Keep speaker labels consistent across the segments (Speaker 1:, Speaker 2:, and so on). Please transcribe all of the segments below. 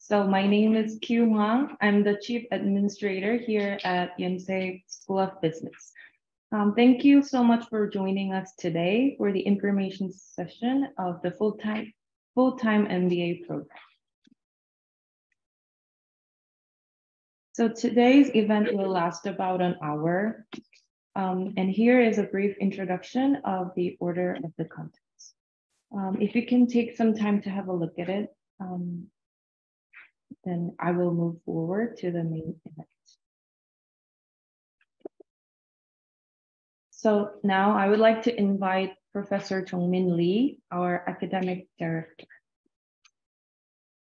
Speaker 1: So my name is Kyu Hwang. I'm the Chief Administrator here at Yonsei School of Business. Thank you so much for joining us today for the information session of the full-time MBA program. So today's event will last about an hour. And here is a brief introduction of the order of the contents. If you can take some time to have a look at it, then I will move forward to the main event. So now I would like to invite Professor Jong-min Lee, our academic director.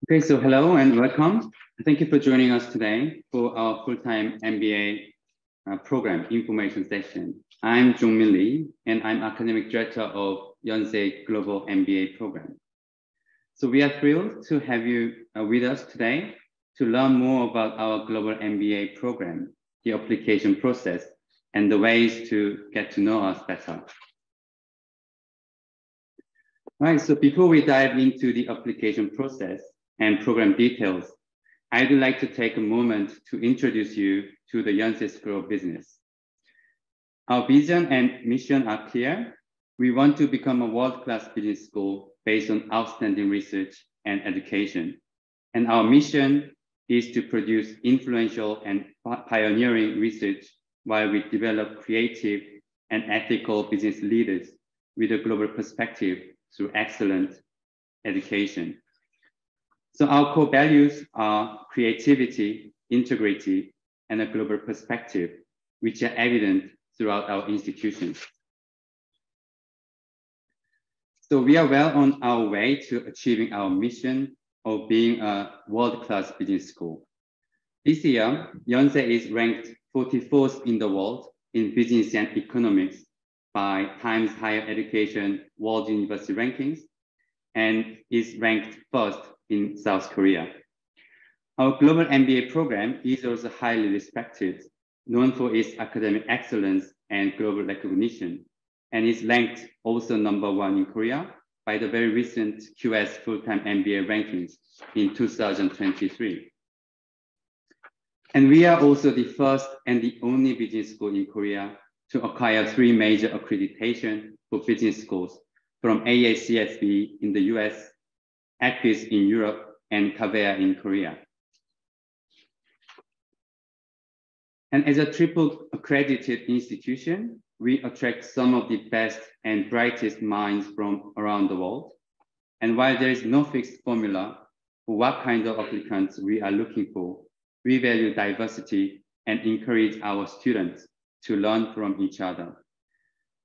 Speaker 2: Okay, so hello and welcome. Thank you for joining us today for our full-time MBA program information session. I'm Jong-min Lee, and I'm academic director of Yonsei Global MBA program. So we are thrilled to have you with us today to learn more about our global MBA program, the application process, and the ways to get to know us better. Right, so before we dive into the application process and program details, I would like to take a moment to introduce you to the Yonsei School of Business. Our vision and mission are clear. We want to become a world-class business school based on outstanding research and education. And our mission is to produce influential and pioneering research while we develop creative and ethical business leaders with a global perspective through excellent education. So our core values are creativity, integrity, and a global perspective, which are evident throughout our institutions. So we are well on our way to achieving our mission of being a world-class business school. This year, Yonsei is ranked 44th in the world in business and economics by Times Higher Education World University Rankings, and is ranked first in South Korea. Our global MBA program is also highly respected, known for its academic excellence and global recognition, and is ranked also #1 in Korea by the very recent QS full-time MBA rankings in 2023. And we are also the first and the only business school in Korea to acquire 3 major accreditation for business schools from AACSB in the US, ACVIS in Europe, and CAVEA in Korea. And as a triple accredited institution, we attract some of the best and brightest minds from around the world. And while there is no fixed formula for what kind of applicants we are looking for, we value diversity and encourage our students to learn from each other.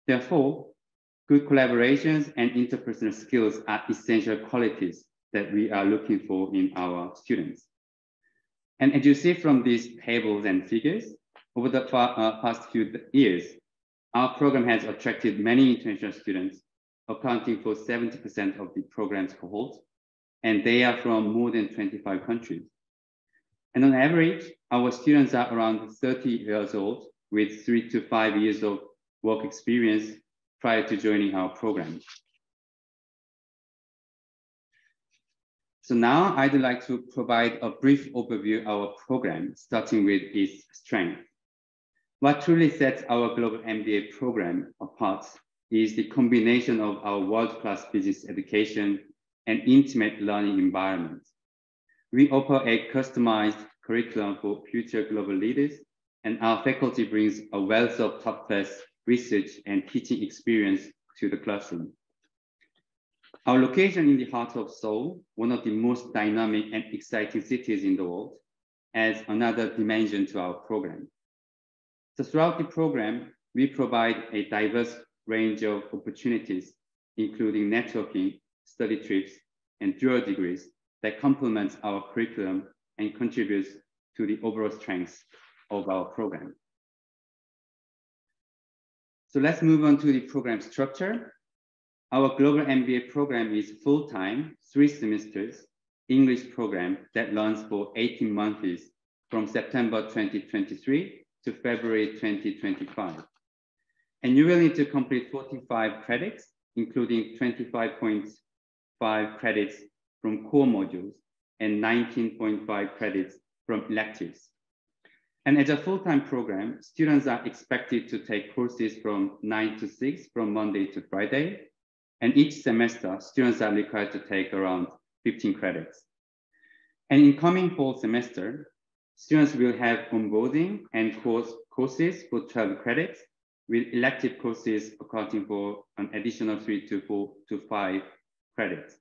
Speaker 2: Therefore, good collaborations and interpersonal skills are essential qualities that we are looking for in our students. And as you see from these tables and figures, over the past few years, our program has attracted many international students, accounting for 70% of the program's cohort, and they are from more than 25 countries. And on average, our students are around 30 years old with 3 to 5 years of work experience prior to joining our program. So now I'd like to provide a brief overview of our program, starting with its strength. What truly sets our global MBA program apart is the combination of our world-class business education and intimate learning environment. We offer a customized curriculum for future global leaders, and our faculty brings a wealth of top-class research and teaching experience to the classroom. Our location in the heart of Seoul, one of the most dynamic and exciting cities in the world, adds another dimension to our program. So throughout the program, we provide a diverse range of opportunities, including networking, study trips, and dual degrees that complement our curriculum and contributes to the overall strength of our program. So let's move on to the program structure. Our global MBA program is full-time, 3 semesters, English program that runs for 18 months from September 2023 to February 2025. And you will need to complete 45 credits, including 25.5 credits from core modules and 19.5 credits from electives. And as a full-time program, students are expected to take courses from 9 to 6 from Monday to Friday. And each semester, students are required to take around 15 credits. And in coming fall semester, students will have onboarding and courses for 12 credits, with elective courses accounting for an additional 3 to 4 to 5 credits.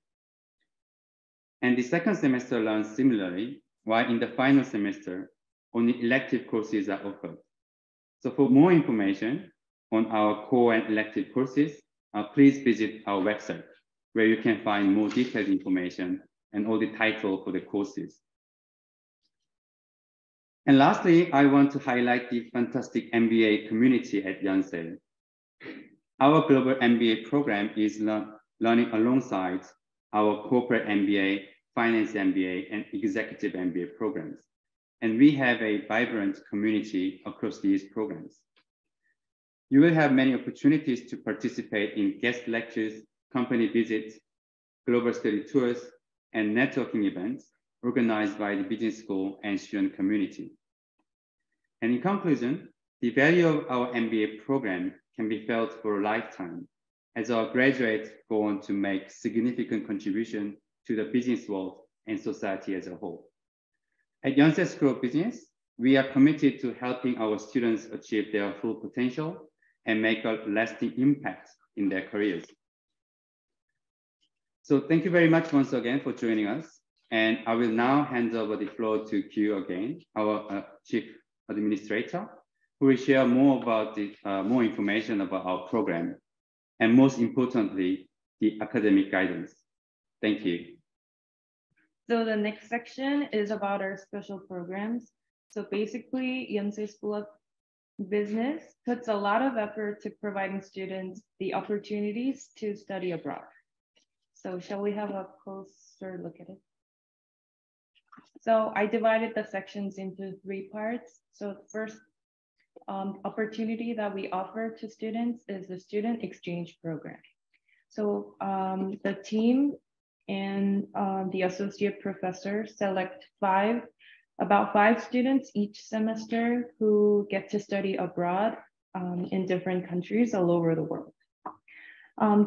Speaker 2: And the second semester runs similarly, while in the final semester, only elective courses are offered. So for more information on our core and elective courses, please visit our website, where you can find more detailed information and all the title for the courses. And lastly, I want to highlight the fantastic MBA community at Yonsei. Our global MBA program is learning alongside our corporate MBA, finance MBA, and executive MBA programs. And we have a vibrant community across these programs. You will have many opportunities to participate in guest lectures, company visits, global study tours, and networking events organized by the business school and student community. And in conclusion, the value of our MBA program can be felt for a lifetime as our graduates go on to make significant contribution to the business world and society as a whole. At Yonsei School of Business, we are committed to helping our students achieve their full potential and make a lasting impact in their careers. So thank you very much once again for joining us. And I will now hand over the floor to Q again, our Chief Administrator, who will share more about more information about our program, and most importantly, the academic guidance. Thank you.
Speaker 1: So the next section is about our special programs. So basically, Yonsei School of Business puts a lot of effort to providing students the opportunities to study abroad. So shall we have a closer look at it? So I divided the sections into 3 parts. So the first opportunity that we offer to students is the student exchange program. So the team and the associate professor select about 5 students each semester who get to study abroad in different countries all over the world.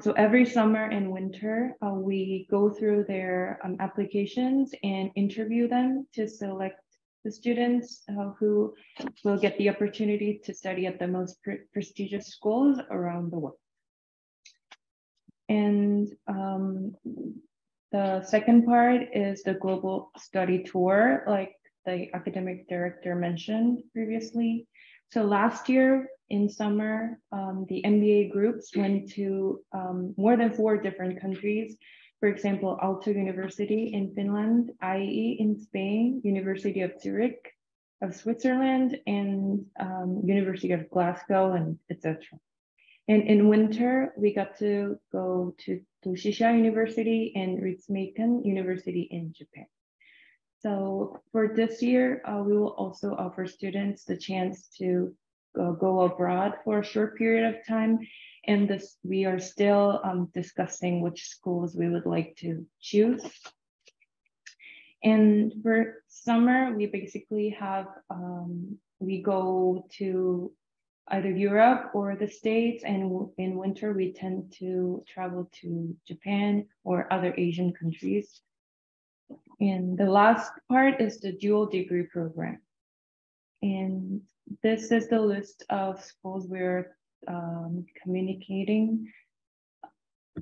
Speaker 1: So every summer and winter, we go through their applications and interview them to select the students who will get the opportunity to study at the most prestigious schools around the world. And the second part is the global study tour, like the academic director mentioned previously. So last year in summer, the MBA groups went to more than 4 different countries. For example, Aalto University in Finland, IE in Spain, University of Zurich of Switzerland, and University of Glasgow, and etc. And in winter, we got to go to Toshisha University and Ritsumeikan University in Japan. So for this year, we will also offer students the chance to go abroad for a short period of time. And we are still discussing which schools we would like to choose. And for summer, we basically have, we go to either Europe or the States, and in winter, we tend to travel to Japan or other Asian countries. And the last part is the dual degree program. And this is the list of schools we're communicating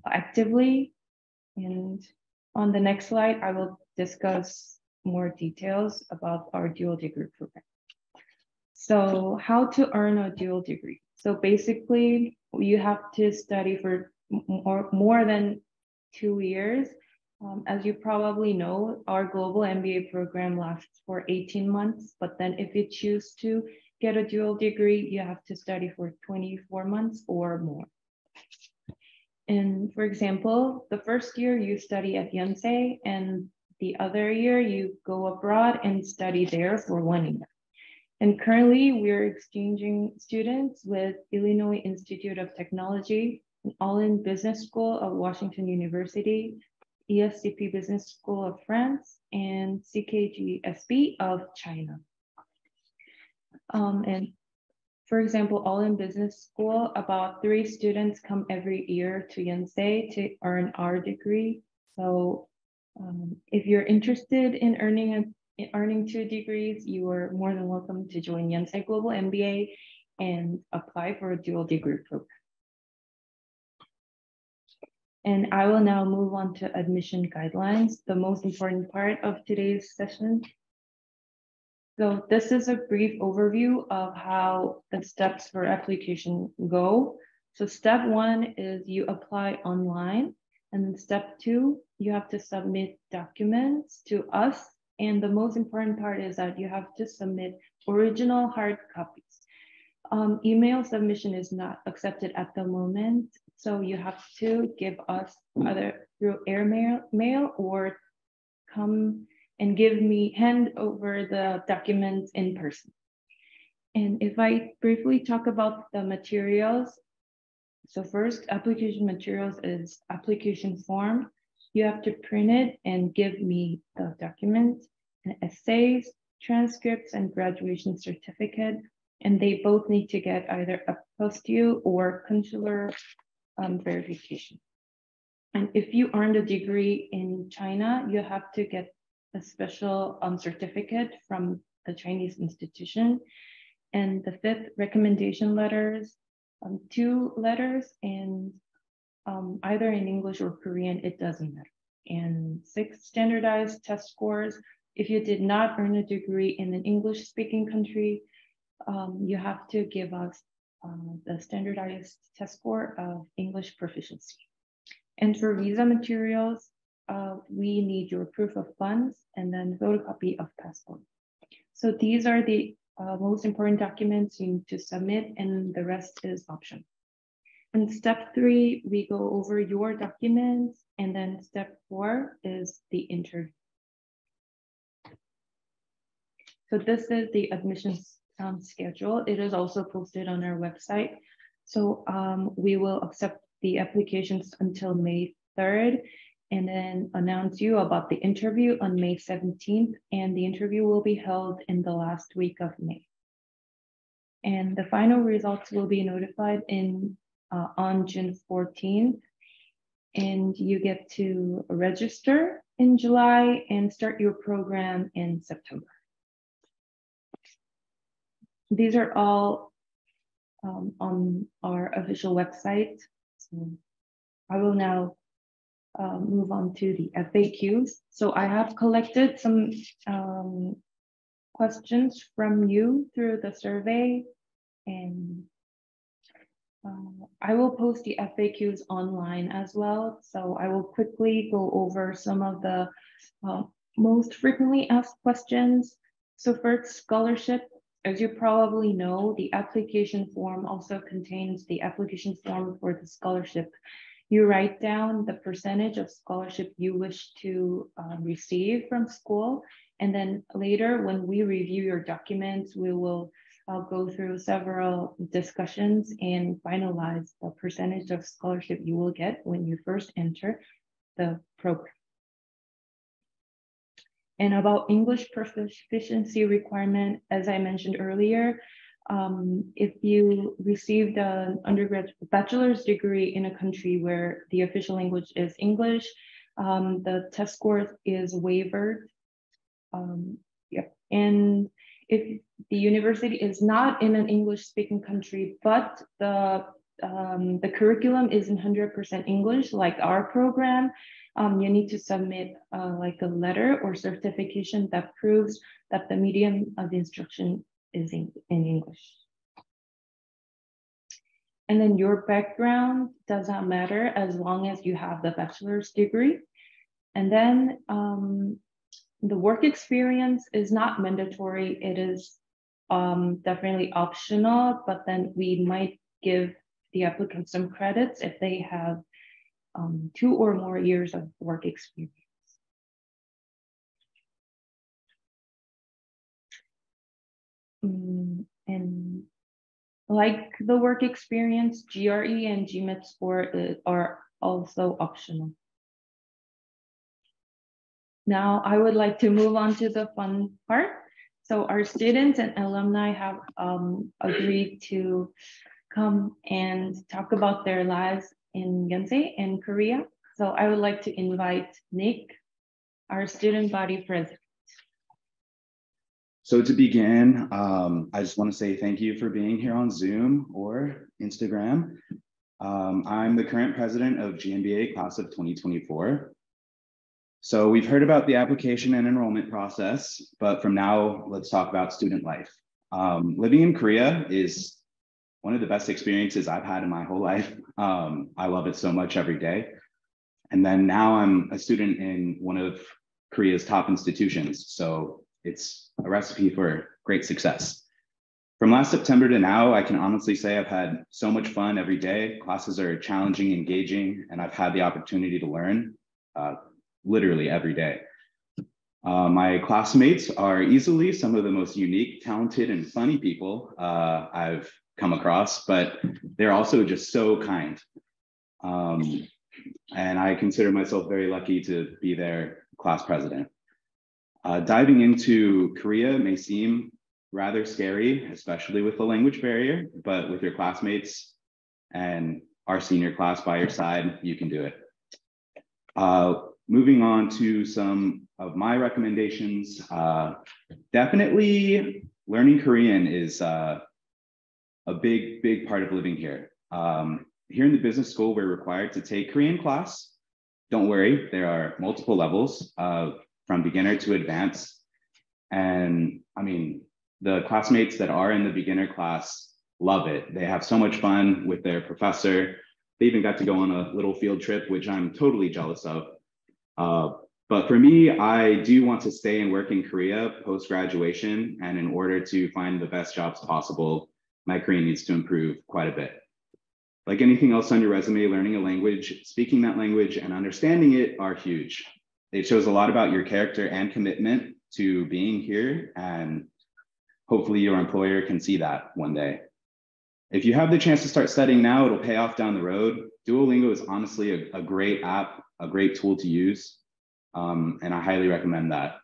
Speaker 1: actively. And on the next slide, I will discuss more details about our dual degree program. So how to earn a dual degree. So basically, you have to study for more than 2 years. As you probably know, our global MBA program lasts for 18 months, but then if you choose to get a dual degree, you have to study for 24 months or more. And for example, the first year you study at Yonsei, and the other year you go abroad and study there for 1 year. And currently we're exchanging students with Illinois Institute of Technology, an all-in business school of Washington University, ESCP Business School of France, and CKGSB of China. And for example, all in business school, about 3 students come every year to Yonsei to earn our degree. So if you're interested in earning 2 degrees, you are more than welcome to join Yonsei Global MBA and apply for a dual degree program. And I will now move on to admission guidelines, the most important part of today's session. So this is a brief overview of how the steps for application go. So step 1 is you apply online. And then step 2, you have to submit documents to us. And the most important part is that you have to submit original hard copies. Email submission is not accepted at the moment. So you have to give us either through mail or come and hand over the documents in person. And if I briefly talk about the materials, so first, application materials is application form. You have to print it and give me the document, and essays, transcripts, and graduation certificate. And they both need to get either apostille or consular verification. And if you earned a degree in China, you have to get a special certificate from the Chinese institution. And the 5th, recommendation letters, 2 letters, and either in English or Korean, it doesn't matter. And 6, standardized test scores. If you did not earn a degree in an English-speaking country, you have to give us the standardized test score of English proficiency. And for visa materials, we need your proof of funds and then photocopy of passport. So these are the most important documents you need to submit, and the rest is optional. In step 3, we go over your documents, and then step 4 is the interview. So this is the admissions schedule. It is also posted on our website. So we will accept the applications until May 3rd, and then announce you about the interview on May 17th, and the interview will be held in the last week of May. And the final results will be notified on June 14th, and you get to register in July and start your program in September. These are all on our official website. So I will now move on to the FAQs. So I have collected some questions from you through the survey, and I will post the FAQs online as well. So I will quickly go over some of the most frequently asked questions. So first, scholarship. As you probably know, the application form also contains the application form for the scholarship. You write down the percentage of scholarship you wish to receive from school. And then later, when we review your documents, we will go through several discussions and finalize the percentage of scholarship you will get when you first enter the program. And about English proficiency requirement, as I mentioned earlier, if you received an bachelor's degree in a country where the official language is English, the test score is waived. And if the university is not in an English-speaking country, but the curriculum is in 100% English, like our program, you need to submit like a letter or certification that proves that the medium of the instruction is in English. And then your background does not matter as long as you have the bachelor's degree. And then the work experience is not mandatory. It is definitely optional, but then we might give the applicant some credits if they have 2 or more years of work experience. And like the work experience, GRE and GMAT score are also optional. Now I would like to move on to the fun part. So our students and alumni have agreed to come and talk about their lives in Yonsei and Korea. So I would like to invite Nick, our student body president.
Speaker 3: So to begin, I just want to say thank you for being here on Zoom or Instagram. I'm the current president of GMBA class of 2024. So we've heard about the application and enrollment process, but from now, let's talk about student life. Living in Korea is one of the best experiences I've had in my whole life. I love it so much every day. And then now I'm a student in one of Korea's top institutions. So it's a recipe for great success. From last September to now, I can honestly say I've had so much fun every day. Classes are challenging, engaging, and I've had the opportunity to learn literally every day. My classmates are easily some of the most unique, talented, and funny people I've come across, but they're also just so kind. And I consider myself very lucky to be their class president. Diving into Korea may seem rather scary, especially with the language barrier, but with your classmates and our senior class by your side, you can do it. Moving on to some of my recommendations, definitely learning Korean is a big part of living here. Here in the business school, we're required to take Korean class. Don't worry, there are multiple levels from beginner to advanced. And I mean, the classmates that are in the beginner class love it. They have so much fun with their professor. They even got to go on a little field trip, which I'm totally jealous of. But for me, I do want to stay and work in Korea post-graduation. And in order to find the best jobs possible, my Korean needs to improve quite a bit. Like anything else on your resume, learning a language, speaking that language, and understanding it are huge. It shows a lot about your character and commitment to being here, and hopefully your employer can see that one day. If you have the chance to start studying now, it'll pay off down the road. Duolingo is honestly a great app, a great tool to use, and I highly recommend that.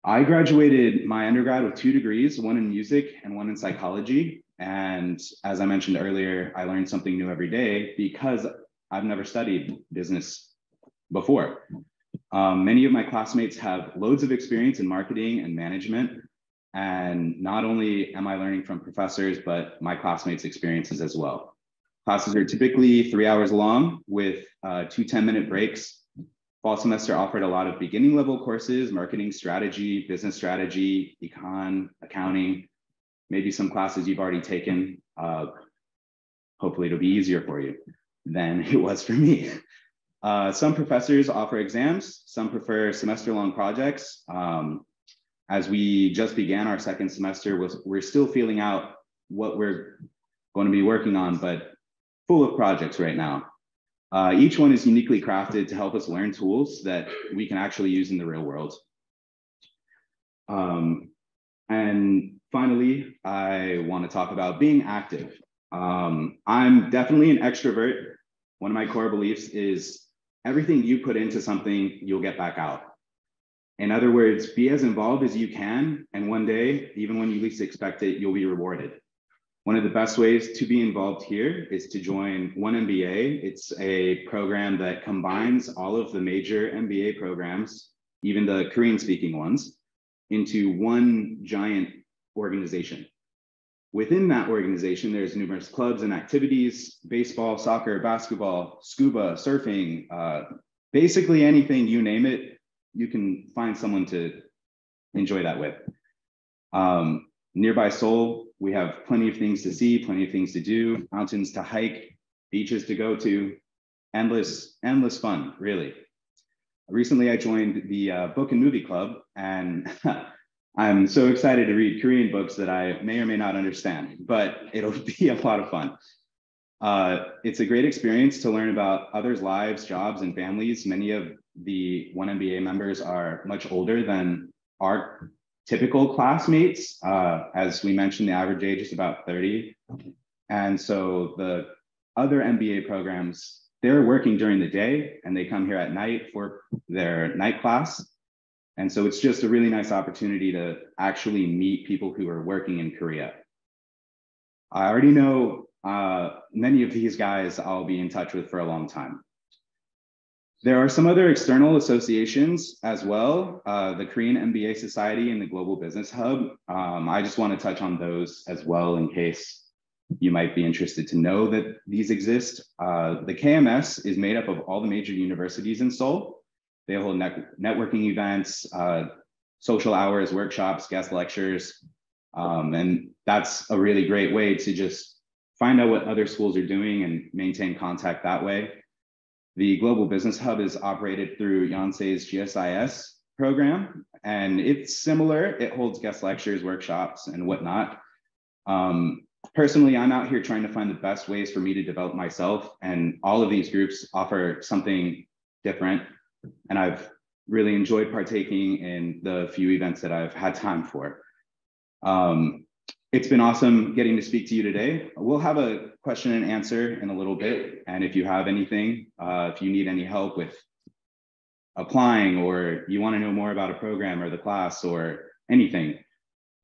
Speaker 3: I graduated my undergrad with 2 degrees, one in music and one in psychology. And as I mentioned earlier, I learned something new every day because I've never studied business before. Many of my classmates have loads of experience in marketing and management. And not only am I learning from professors, but my classmates' experiences as well. Classes are typically 3 hours long with 2 10-minute breaks. Fall semester offered a lot of beginning level courses, marketing strategy, business strategy, econ, accounting, maybe some classes you've already taken. Hopefully it'll be easier for you than it was for me. Some professors offer exams, some prefer semester-long projects. As we just began our second semester, we're still feeling out what we're going to be working on, but full of projects right now. Each one is uniquely crafted to help us learn tools that we can actually use in the real world. And finally, I want to talk about being active. I'm definitely an extrovert. One of my core beliefs is everything you put into something, you'll get back out. In other words, be as involved as you can, and one day, even when you least expect it, you'll be rewarded. One of the best ways to be involved here is to join OneMBA. It's a program that combines all of the major MBA programs, even the Korean-speaking ones, into one giant organization. Within that organization, there's numerous clubs and activities: baseball, soccer, basketball, scuba, surfing, basically anything, you name it, you can find someone to enjoy that with. Nearby Seoul, we have plenty of things to see, plenty of things to do, mountains to hike, beaches to go to, endless fun, really. Recently, I joined the book and movie club, and I'm so excited to read Korean books that I may or may not understand, but it'll be a lot of fun. It's a great experience to learn about others' lives, jobs, and families. Many of the OneMBA members are much older than our typical classmates. As we mentioned, the average age is about 30. And so the other MBA programs, they're working during the day and they come here at night for their night class. And so it's just a really nice opportunity to actually meet people who are working in Korea. I already know many of these guys I'll be in touch with for a long time. There are some other external associations as well, the Korean MBA Society and the Global Business Hub. I just want to touch on those as well in case you might be interested to know that these exist. The KMS is made up of all the major universities in Seoul. They hold networking events, social hours, workshops, guest lectures, and that's a really great way to just find out what other schools are doing and maintain contact that way. The Global Business Hub is operated through Yonsei's GSIS program, and it's similar. It holds guest lectures, workshops, and whatnot. Personally, I'm out here trying to find the best ways for me to develop myself, and all of these groups offer something different, and I've really enjoyed partaking in the few events that I've had time for. It's been awesome getting to speak to you today. We'll have a question and answer in a little bit. And if you have anything, if you need any help with applying, or you want to know more about a program or the class or anything,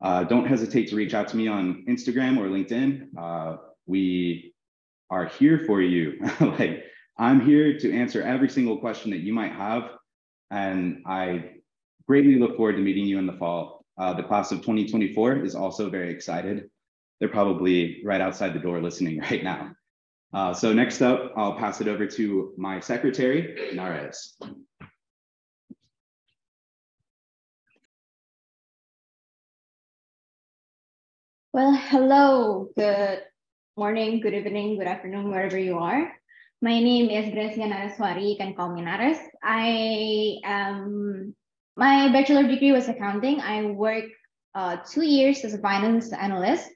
Speaker 3: don't hesitate to reach out to me on Instagram or LinkedIn. We are here for you. Like, I'm here to answer every single question that you might have. And I greatly look forward to meeting you in the fall. The class of 2024 is also very excited. They're probably right outside the door listening right now. So next up, I'll pass it over to my secretary, Nares.
Speaker 4: Well, hello, good morning, good evening, good afternoon, wherever you are. My name is Gracia Nareswari. You can call me Nares. My bachelor degree was accounting. I worked 2 years as a finance analyst.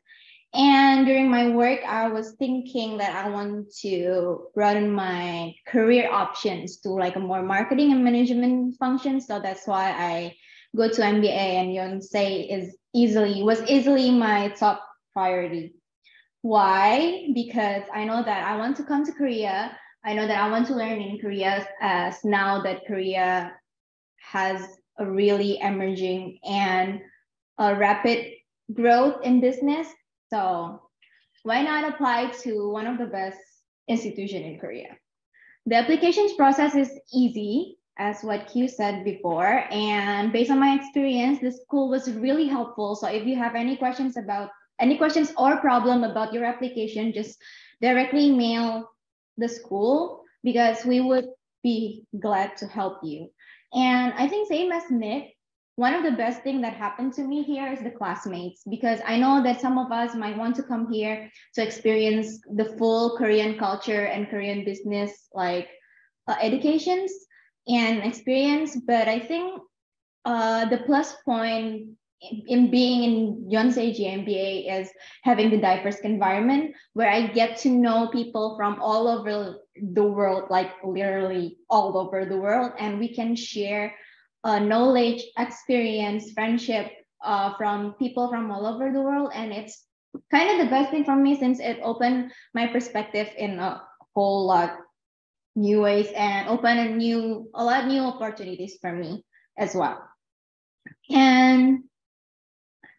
Speaker 4: And during my work, I was thinking that I want to broaden my career options to like a more marketing and management function. So that's why I go to MBA, and Yonsei was easily my top priority. Why? Because I know that I want to come to Korea. I know that I want to learn in Korea, as now that Korea has a really emerging and a rapid growth in business. So why not apply to one of the best institutions in Korea? The applications process is easy, as what Q said before. And based on my experience, the school was really helpful. So if you have any questions or problem about your application, just directly mail the school, because we would be glad to help you. And I think same as Nick, one of the best things that happened to me here is the classmates, because I know that some of us might want to come here to experience the full Korean culture and Korean business, like educations and experience. But I think the plus point in being in Yonsei GMBA is having the diverse environment where I get to know people from all over the world, like literally all over the world, and we can share knowledge, experience, friendship from people from all over the world. And it's kind of the best thing for me, since it opened my perspective in a whole lot new ways and opened a lot of new opportunities for me as well. And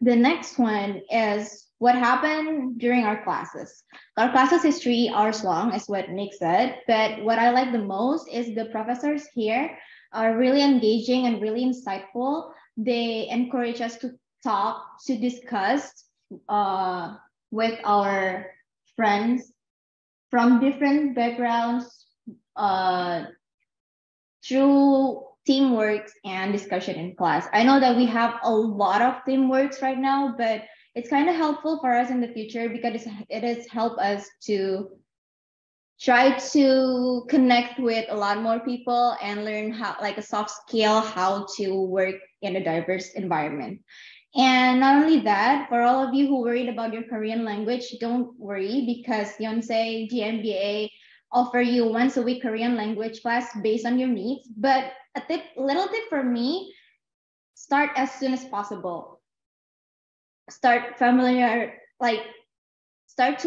Speaker 4: the next one is what happened during our classes. Our classes is 3 hours long, is what Nick said. But what I like the most is the professors here are really engaging and really insightful. They encourage us to talk, to discuss with our friends from different backgrounds through teamwork and discussion in class. I know that we have a lot of teamworks right now, but it's kind of helpful for us in the future, because it has helped us to try to connect with a lot more people and learn how, like a soft skill, how to work in a diverse environment. And not only that, for all of you who worried about your Korean language, don't worry, because Yonsei GMBA offer you once a week Korean language class based on your needs. But a little tip for me, start as soon as possible. Start to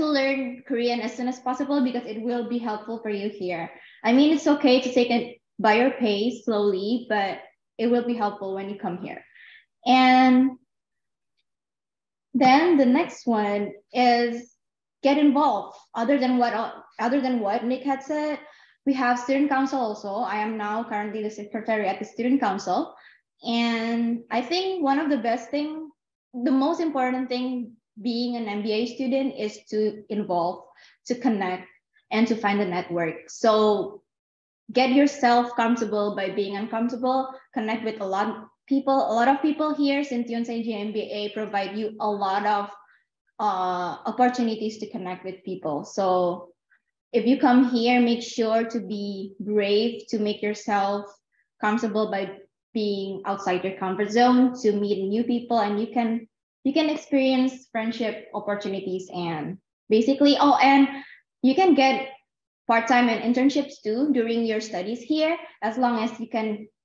Speaker 4: learn Korean as soon as possible, because it will be helpful for you here. I mean, it's okay to take it by your pace slowly, but it will be helpful when you come here. And then the next one is get involved. Other than what Nick had said, we have student council also. I am now currently the secretary at the student council. And I think one of the best thing, the most important thing being an MBA student is to involve, to connect, and to find a network. So get yourself comfortable by being uncomfortable, connect with a lot of people here, since Yonsei MBA provide you a lot of opportunities to connect with people. So if you come here, make sure to be brave, to make yourself comfortable by being outside your comfort zone, to meet new people, and you can experience friendship opportunities, and basically, and you can get part-time and internships too during your studies here, as long as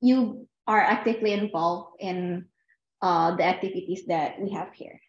Speaker 4: you are actively involved in the activities that we have here.